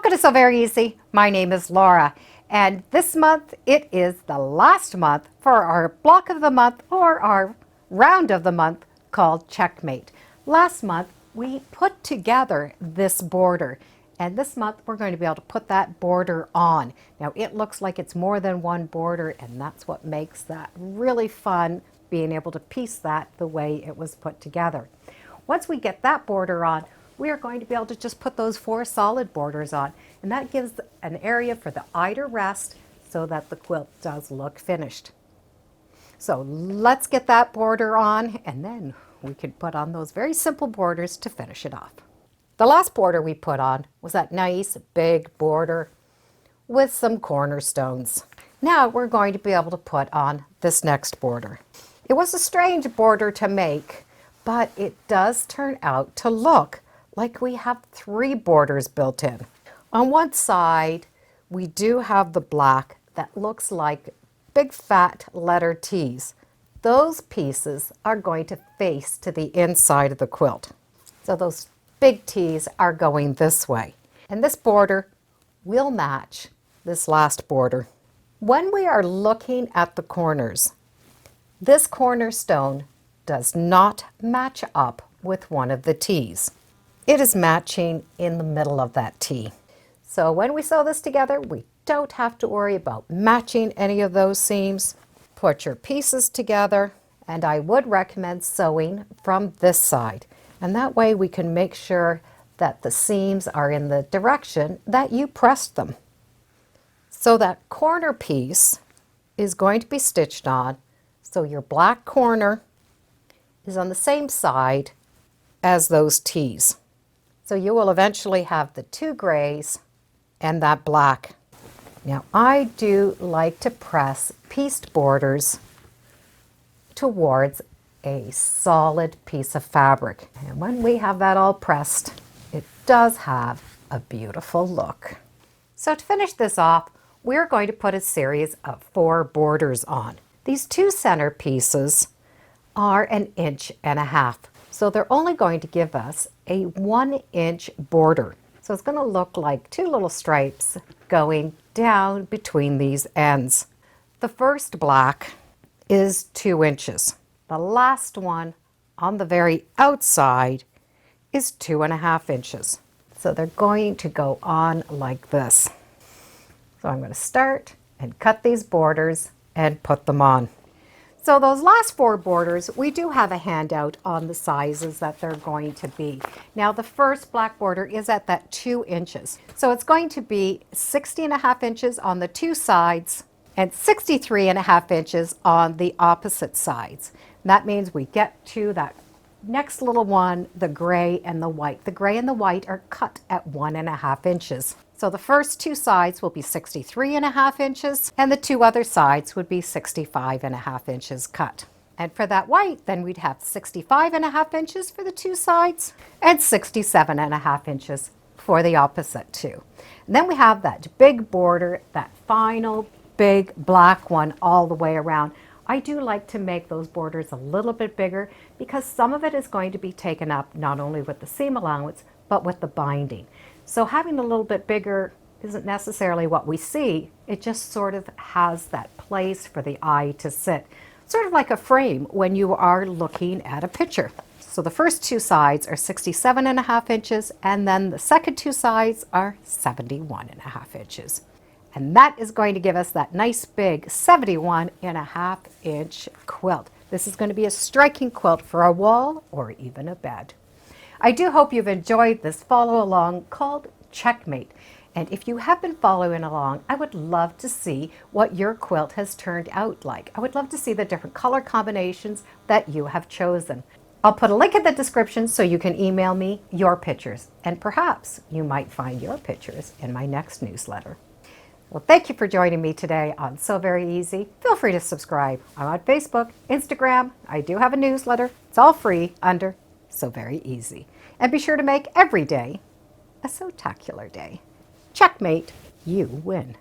Welcome to So Very Easy. My name is Laura, and this month it is the last month for our block of the month or our round of the month called Checkmate. Last month we put together this border, and this month we're going to be able to put that border on. Now it looks like it's more than one border, and that's what makes that really fun, being able to piece that the way it was put together. Once we get that border on, we are going to be able to just put those 4 solid borders on, and that gives an area for the eye to rest so that the quilt does look finished. So let's get that border on, and then we can put on those very simple borders to finish it off. The last border we put on was that nice big border with some cornerstones. Now we're going to be able to put on this next border. It was a strange border to make, but it does turn out to look like we have 3 borders built in. On one side, we do have the black that looks like big fat letter T's. Those pieces are going to face to the inside of the quilt. So those big T's are going this way. And this border will match this last border. When we are looking at the corners, this cornerstone does not match up with one of the T's. It is matching in the middle of that T. So when we sew this together, we don't have to worry about matching any of those seams. Put your pieces together, and I would recommend sewing from this side. And that way we can make sure that the seams are in the direction that you pressed them. So that corner piece is going to be stitched on, so your black corner is on the same side as those T's. So you will eventually have the 2 grays and that black. Now I do like to press pieced borders towards a solid piece of fabric. And when we have that all pressed, it does have a beautiful look. So to finish this off, we're going to put a series of 4 borders on. These 2 center pieces are 1.5 inches. So they're only going to give us a 1-inch border. So it's going to look like 2 little stripes going down between these ends. The first black is 2 inches. The last one on the very outside is 2.5 inches. So they're going to go on like this. So I'm going to start and cut these borders and put them on. So those last 4 borders, we do have a handout on the sizes that they're going to be. Now the first black border is at that 2 inches. So it's going to be 60.5 inches on the 2 sides and 63.5 inches on the opposite sides. And that means we get to that next little one, the gray and the white. The gray and the white are cut at 1.5 inches. So the first 2 sides will be 63.5 inches, and the 2 other sides would be 65.5 inches cut. And for that white, then we'd have 65.5 inches for the 2 sides and 67.5 inches for the opposite 2. And then we have that big border, that final big black one all the way around. I do like to make those borders a little bit bigger because some of it is going to be taken up not only with the seam allowance, but with the binding. So having a little bit bigger isn't necessarily what we see. It just sort of has that place for the eye to sit. Sort of like a frame when you are looking at a picture. So the first 2 sides are 67.5 inches, and then the second 2 sides are 71.5 inches. And that is going to give us that nice big 71.5 inch quilt. This is going to be a striking quilt for a wall or even a bed. I do hope you've enjoyed this follow along called Checkmate. And if you have been following along, I would love to see what your quilt has turned out like. I would love to see the different color combinations that you have chosen. I'll put a link in the description so you can email me your pictures, and perhaps you might find your pictures in my next newsletter. Well, thank you for joining me today on So Very Easy. Feel free to subscribe. I'm on Facebook, Instagram. I do have a newsletter. It's all free under So Very Easy. And be sure to make every day a so-tacular day. Checkmate, you win.